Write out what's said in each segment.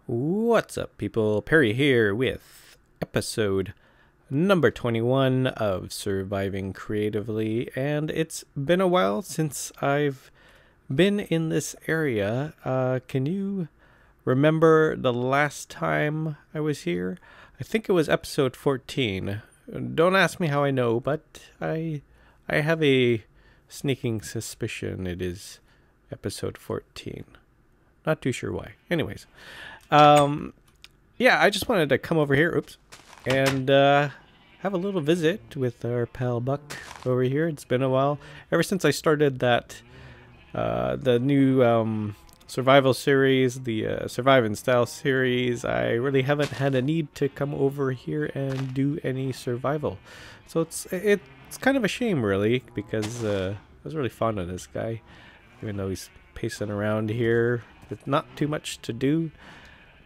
What's up, people? Perry here with episode number 21 of Surviving Creatively, and it's been a while since I've been in this area. Can you remember the last time I was here? I think it was episode 14. Don't ask me how I know, but I have a sneaking suspicion it is episode 14. Not too sure why. Anyways. Yeah, I just wanted to come over here, and have a little visit with our pal Buck over here. It's been a while. Ever since I started that, the new survival series, the Survive in Style series, I really haven't had a need to come over here and do any survival. So it's kind of a shame, really, because I was really fond of this guy, even though he's pacing around here with not too much to do.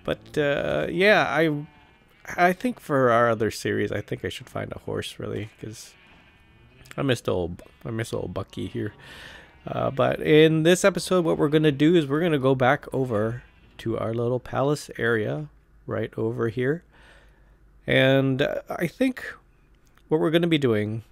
But yeah, I think for our other series, I think I should find a horse, really, because I miss old Bucky here. But in this episode, what we're gonna do is we're gonna go back over to our little palace area right over here, and I think what we're gonna be doing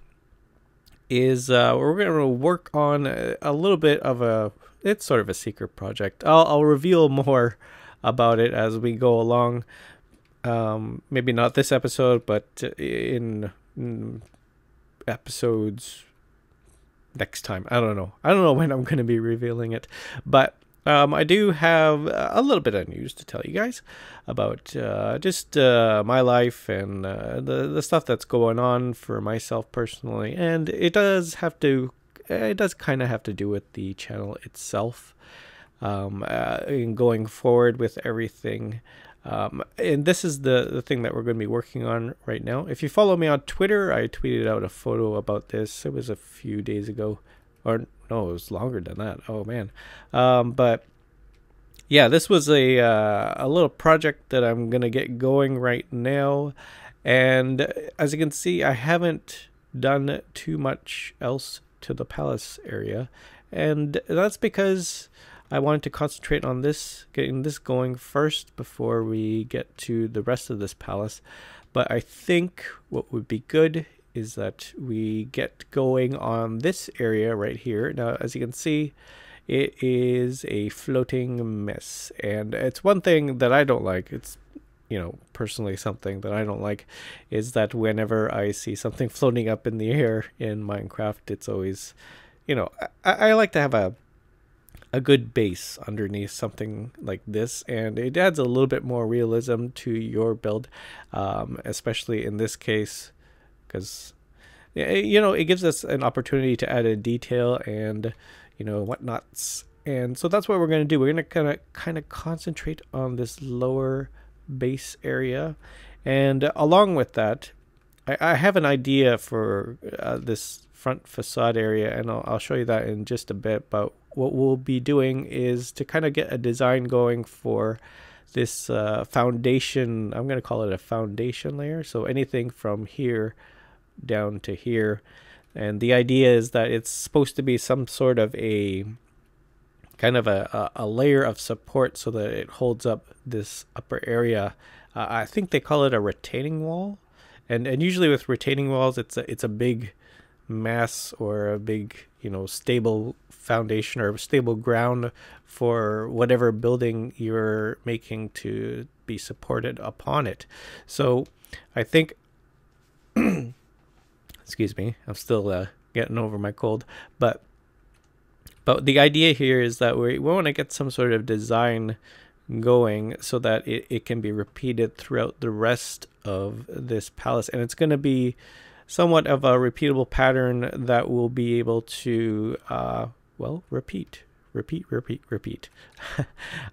is we're gonna work on a little bit of it's sort of a secret project. I'll reveal more about it as we go along. Maybe not this episode, but in episodes next time. I don't know when I'm going to be revealing it, but I do have a little bit of news to tell you guys about just my life and the stuff that's going on for myself personally, and it does kind of have to do with the channel itself. In going forward with everything, and this is the thing that we're going to be working on right now. If you follow me on Twitter, I tweeted out a photo about this. It was a few days ago, or no, it was longer than that. Oh man. But yeah, this was a little project that I'm gonna get going right now, and as you can see, I haven't done too much else to the palace area, and that's because I wanted to concentrate on getting this going first before we get to the rest of this palace. But I think what would be good is that we get going on this area right here. Now, as you can see, it is a floating mess, and it's one thing that I don't like. It's, personally something that I don't like is that whenever I see something floating up in the air in Minecraft, it's always, I like to have a good base underneath something like this, and it adds a little bit more realism to your build, especially in this case, because it gives us an opportunity to add a detail and whatnots. And so that's what we're going to do. We're going to kind of concentrate on this lower base area, and along with that, I have an idea for this front facade area, and I'll show you that in just a bit. But what we'll be doing is to kind of get a design going for this foundation. I'm going to call it a foundation layer. So anything from here down to here. And the idea is that it's supposed to be some sort of a kind of a layer of support so that it holds up this upper area. I think they call it a retaining wall. And usually with retaining walls, it's a big mass or a big stable foundation or stable ground for whatever building you're making to be supported upon it. So I think excuse me, I'm still getting over my cold, but the idea here is that we want to get some sort of design going so that it can be repeated throughout the rest of this palace, and it's going to be somewhat of a repeatable pattern that will be able to repeat.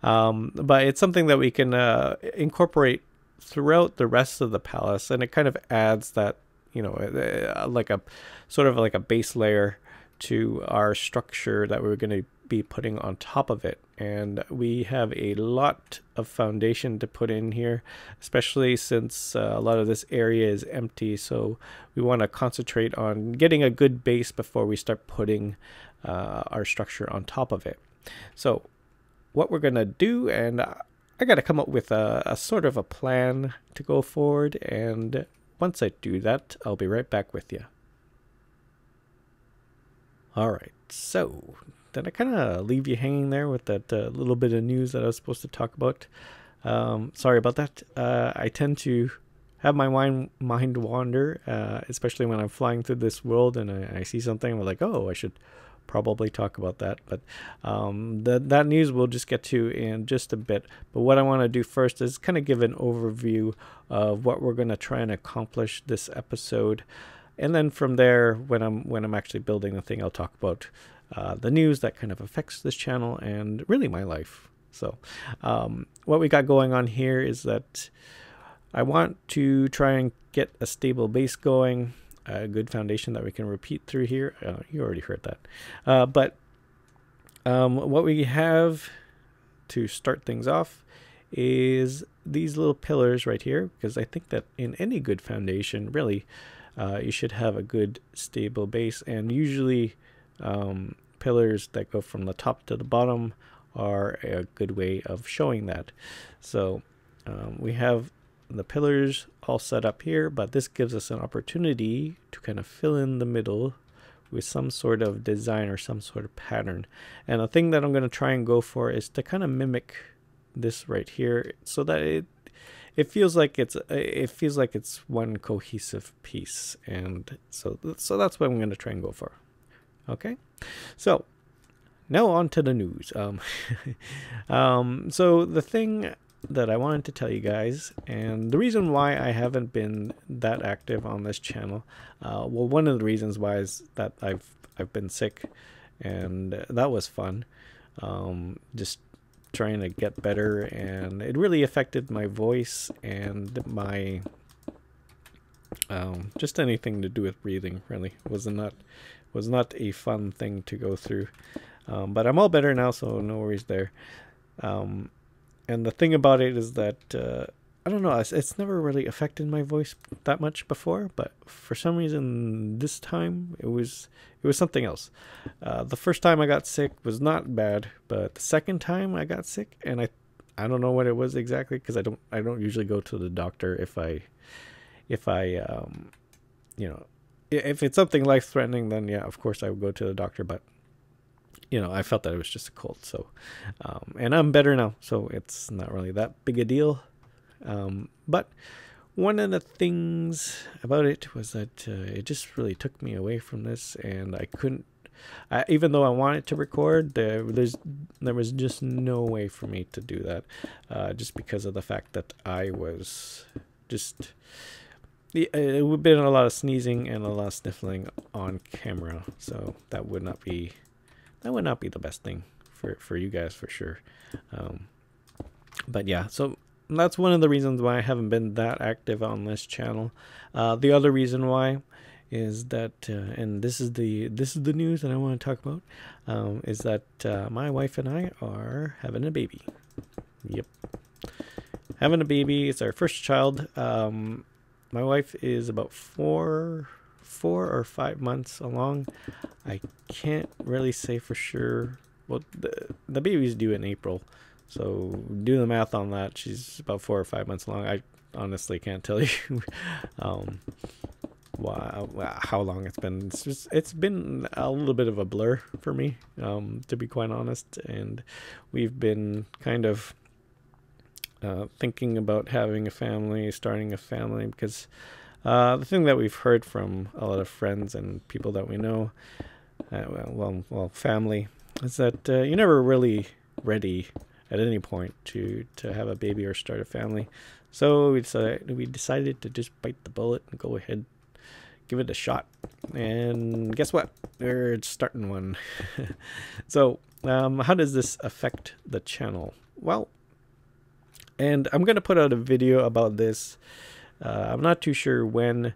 But it's something that we can incorporate throughout the rest of the palace, and it kind of adds that like a sort of like a base layer to our structure that we're going to be putting on top of it. And we have a lot of foundation to put in here, especially since a lot of this area is empty, so we want to concentrate on getting a good base before we start putting our structure on top of it. So what we're going to do, and I got to come up with a sort of a plan to go forward, and once I do that, I'll be right back with you. All right, so did I kind of leave you hanging there with that little bit of news that I was supposed to talk about? Sorry about that. I tend to have my mind wander, especially when I'm flying through this world and I see something, I'm like, oh, I should probably talk about that. But that news we'll just get to in just a bit. But what I want to do first is kind of give an overview of what we're going to try and accomplish this episode. And then from there, when I'm actually building the thing, I'll talk about the news that kind of affects this channel and really my life. So what we got going on here is that I want to try and get a stable base going, a good foundation that we can repeat through here. You already heard that. But what we have to start things off is these little pillars right here, because I think that in any good foundation, really, you should have a good stable base, and usually pillars that go from the top to the bottom are a good way of showing that. So we have the pillars all set up here, but this gives us an opportunity to kind of fill in the middle with some sort of design or some sort of pattern. And the thing that I'm going to try and go for is to kind of mimic this right here, so that it feels like it's one cohesive piece. And so that's what I'm going to try and go for. Okay, so now on to the news. So the thing that I wanted to tell you guys, and the reason why I haven't been that active on this channel, well, one of the reasons why is that I've been sick, and that was fun. Just trying to get better, and it really affected my voice and my just anything to do with breathing. Really was not a fun thing to go through, but I'm all better now, so no worries there. And the thing about it is that I don't know, it's never really affected my voice that much before, but for some reason this time it was something else. The first time I got sick was not bad, but the second time I got sick, and I don't know what it was exactly, because I don't usually go to the doctor if I you know, if it's something life threatening, then yeah, of course I would go to the doctor. But you know, I felt that it was just a cold. So, and I'm better now, so it's not really that big a deal. But one of the things about it was that it just really took me away from this, and I couldn't, even though I wanted to record, there was just no way for me to do that, just because of the fact that I was just, it would have been a lot of sneezing and a lot of sniffling on camera, so that would not be the best thing for you guys, for sure. But yeah, so that's one of the reasons why I haven't been that active on this channel. The other reason why is that, and this is the news that I want to talk about, is that my wife and I are having a baby. Yep, having a baby. It's our first child. My wife is about 4 or 5 months along. I can't really say for sure. Well, the baby's due in April, so do the math on that. She's about 4 or 5 months along. I honestly can't tell you how long it's been. It's been a little bit of a blur for me, to be quite honest. And we've been kind of thinking about having a family, starting a family, because the thing that we've heard from a lot of friends and people that we know, well, family, is that you're never really ready at any point to have a baby or start a family. So we decided to just bite the bullet and go ahead, give it a shot. And guess what? We're starting one. So how does this affect the channel? Well, and I'm going to put out a video about this. I'm not too sure when,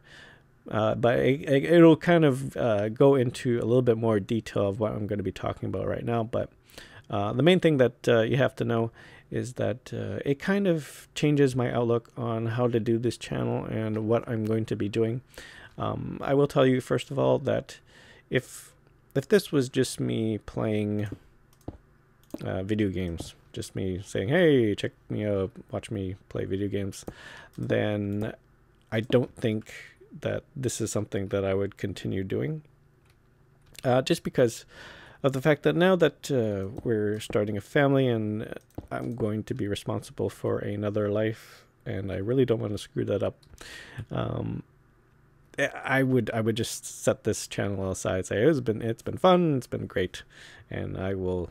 but it'll kind of go into a little bit more detail of what I'm going to be talking about right now. But the main thing that you have to know is that it kind of changes my outlook on how to do this channel and what I'm going to be doing. I will tell you, first of all, that if this was just me playing video games, just me saying, hey, check me out, watch me play video games, then I don't think that this is something that I would continue doing. Just because of the fact that now that we're starting a family and I'm going to be responsible for another life, and I really don't want to screw that up, I would just set this channel aside, say it's been fun, it's been great, and I will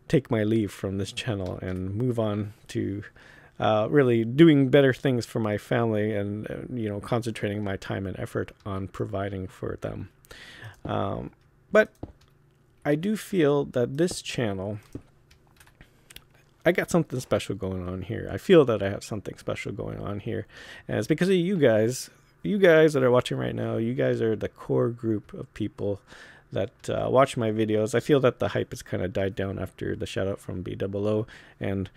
take my leave from this channel and move on to really doing better things for my family, and concentrating my time and effort on providing for them. But I do feel that this channel, I got something special going on here. I feel that I have something special going on here, and it's because of you guys. You guys that are watching right now, you guys are the core group of people that watch my videos. I feel that the hype has kind of died down after the shout out from BOO, and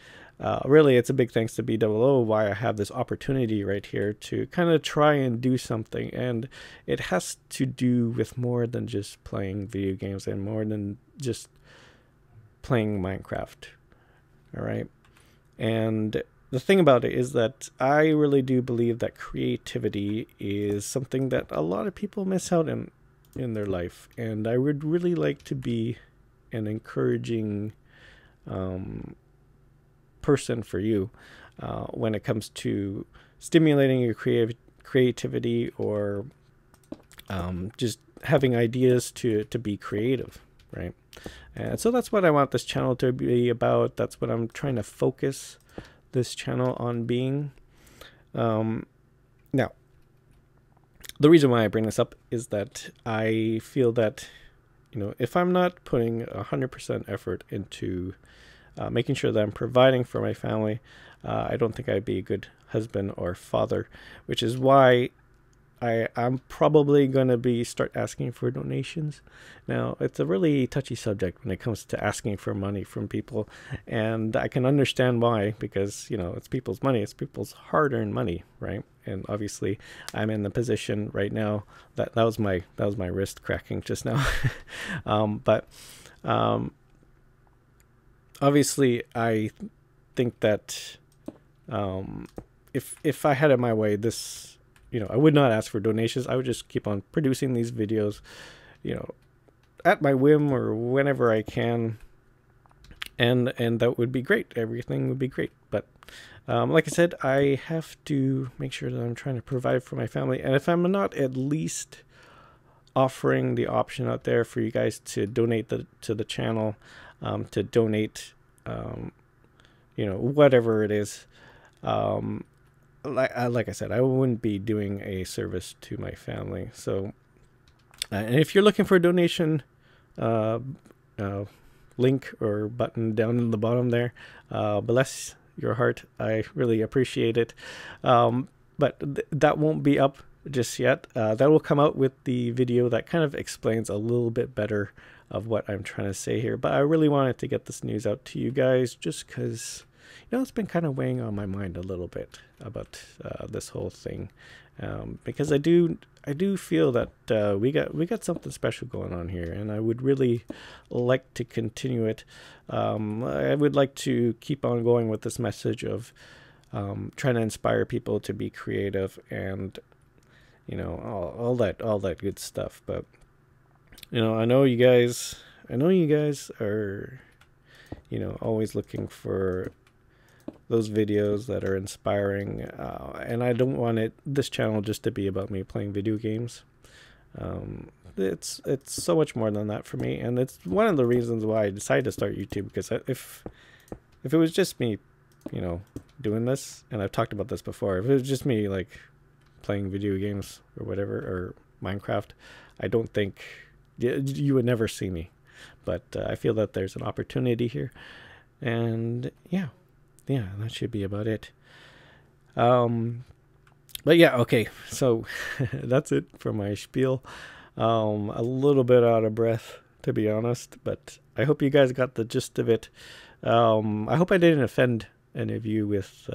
really it's a big thanks to BOO why I have this opportunity right here to kind of try and do something, and it has to do with more than just playing video games and more than just playing Minecraft. All right, and the thing about it is that I really do believe that creativity is something that a lot of people miss out in their life, and I would really like to be an encouraging person for you when it comes to stimulating your creativity, or just having ideas to be creative, right? And so that's what I want this channel to be about. That's what I'm trying to focus this channel on being. Now, the reason why I bring this up is that I feel that, if I'm not putting 100% effort into making sure that I'm providing for my family, I don't think I'd be a good husband or father, which is why I'm probably going to start asking for donations. Now, it's a really touchy subject when it comes to asking for money from people, and I can understand why, because, it's people's money, it's people's hard-earned money, right? And obviously, I'm in the position right now that was my wrist cracking just now. But obviously, I think that if I had it my way, this, I would not ask for donations. I would just keep on producing these videos, at my whim or whenever I can, and that would be great. Everything would be great. But like I said, I have to make sure that I'm trying to provide for my family, and if I'm not at least offering the option out there for you guys to donate to the channel, to donate, whatever it is, like I said, I wouldn't be doing a service to my family. So, and if you're looking for a donation link or button down in the bottom there, bless your heart. I really appreciate it. But that won't be up just yet. That will come out with the video that kind of explains a little bit better of what I'm trying to say here. But I really wanted to get this news out to you guys just because, it's been kind of weighing on my mind a little bit about this whole thing, because I do feel that we got something special going on here, and I would really like to continue it. I would like to keep on going with this message of trying to inspire people to be creative, and all that good stuff. But I know you guys are always looking for those videos that are inspiring, and I don't want this channel just to be about me playing video games. It's so much more than that for me, and it's one of the reasons why I decided to start YouTube, because if it was just me, doing this, and I've talked about this before, if it was just me like playing video games or whatever, or Minecraft, I don't think you would never see me. But I feel that there's an opportunity here, and yeah, that should be about it. But yeah, okay, so that's it for my spiel. A little bit out of breath, to be honest, but I hope you guys got the gist of it. I hope I didn't offend any of you with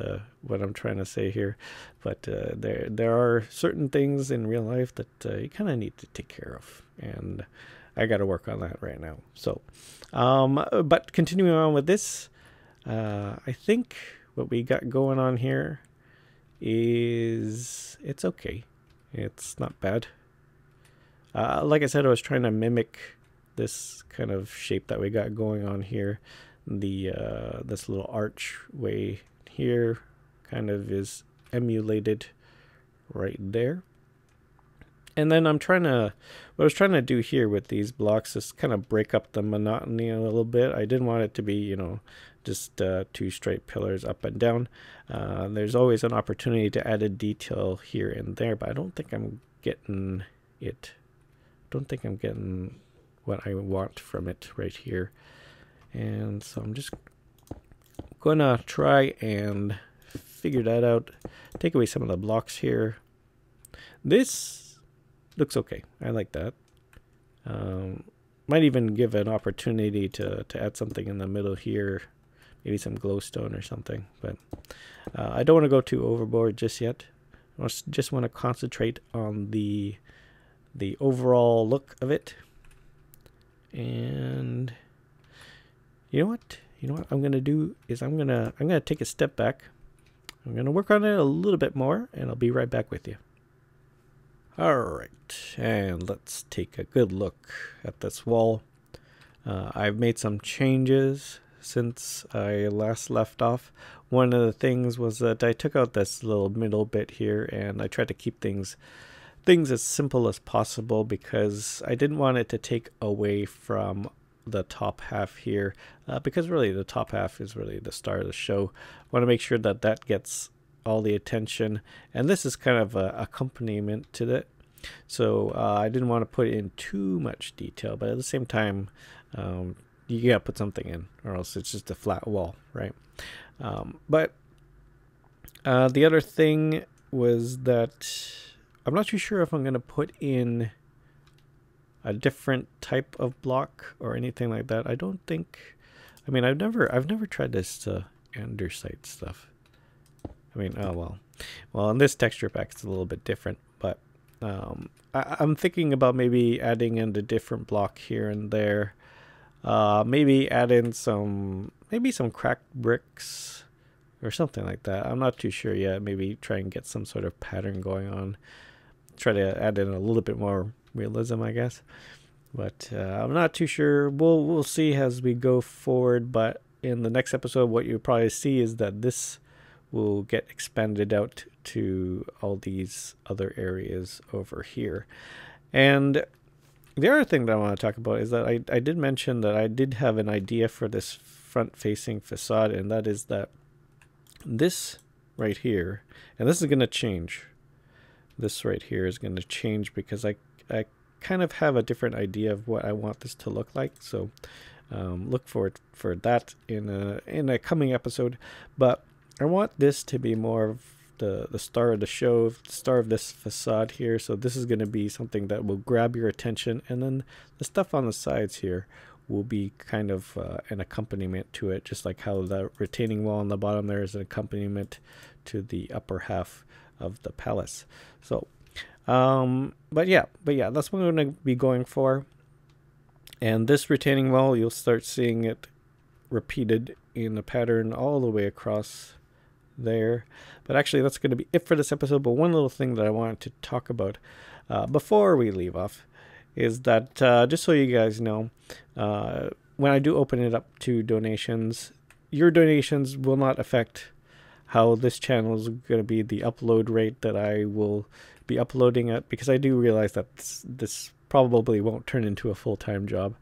what I'm trying to say here, but there are certain things in real life that you kind of need to take care of, and I got to work on that right now. So, but continuing on with this, I think what we got going on here is it's okay. It's not bad. Like I said, I was trying to mimic this kind of shape that we got going on here. The this little archway here kind of is emulated right there. And then what I was trying to do here with these blocks is kind of break up the monotony a little bit. I didn't want it to be, you know, just two straight pillars up and down. There's always an opportunity to add a detail here and there, but I don't think I'm getting it. I don't think I'm getting what I want from it right here. And so I'm just gonna try and figure that out. Take away some of the blocks here. This looks okay. I like that. Might even give an opportunity to add something in the middle here, maybe some glowstone or something. But I don't want to go too overboard just yet. I just want to concentrate on the overall look of it. And you know what? I'm gonna do is I'm gonna take a step back. I'm gonna work on it a little bit more, and I'll be right back with you. Alright, and let's take a good look at this wall. I've made some changes since I last left off. One of the things was that I took out this little middle bit here, and I tried to keep things as simple as possible because I didn't want it to take away from the top half here, because really the top half is really the star of the show. I want to make sure that that gets all the attention, and this is kind of a accompaniment to that. So I didn't want to put in too much detail, but at the same time, you gotta put something in, or else it's just a flat wall, right? But the other thing was that I'm not too sure if I'm gonna put in a different type of block or anything like that. I don't think. I mean, I've never tried this andesite stuff. I mean, oh well, in this texture pack it's a little bit different, but I'm thinking about maybe adding in a different block here and there. Maybe add in some cracked bricks or something like that. I'm not too sure yet. Maybe try and get some sort of pattern going on. Try to add in a little bit more realism, I guess. But I'm not too sure. We'll see as we go forward. But in the next episode, what you'll probably see is that this will get expanded out to all these other areas over here. And the other thing that I want to talk about is that I did mention that I did have an idea for this front-facing facade, and that is that this right here, and this is going to change. This right here is going to change because I kind of have a different idea of what I want this to look like. So look for that in a coming episode. But I want this to be more of the star of the show, the star of this facade here. So this is going to be something that will grab your attention, and then the stuff on the sides here will be kind of an accompaniment to it, just like how the retaining wall on the bottom there is an accompaniment to the upper half of the palace. So but yeah, that's what I'm going to be going for. And this retaining wall, you'll start seeing it repeated in a pattern all the way across there. But actually, that's going to be it for this episode. But one little thing that I wanted to talk about before we leave off is that just so you guys know, when I do open it up to donations, your donations will not affect how this channel is going to be, the upload rate that I will be uploading at, because I do realize that this probably won't turn into a full-time job.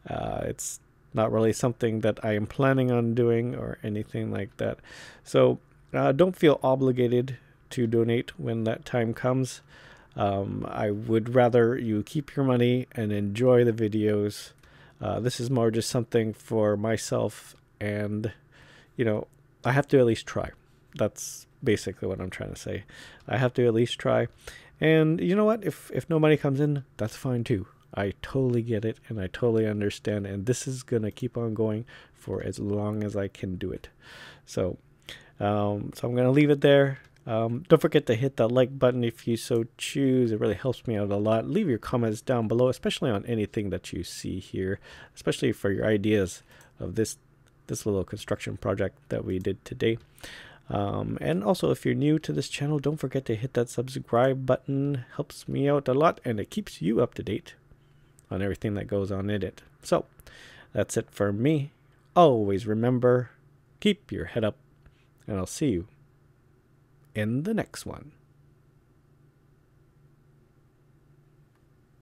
It's not really something that I am planning on doing or anything like that. So don't feel obligated to donate when that time comes. I would rather you keep your money and enjoy the videos. This is more just something for myself, and you know, I have to at least try. That's basically what I'm trying to say. I have to at least try. And you know what? If no money comes in, that's fine too. I totally get it, and I totally understand. And this is going to keep on going for as long as I can do it. So I'm going to leave it there. Don't forget to hit that like button if you so choose. It really helps me out a lot. Leave your comments down below, especially on anything that you see here, especially for your ideas of this little construction project that we did today. And also, if you're new to this channel, don't forget to hit that subscribe button. Helps me out a lot, and it keeps you up to date on everything that goes on in it. So that's it for me. Always remember, keep your head up, and I'll see you in the next one.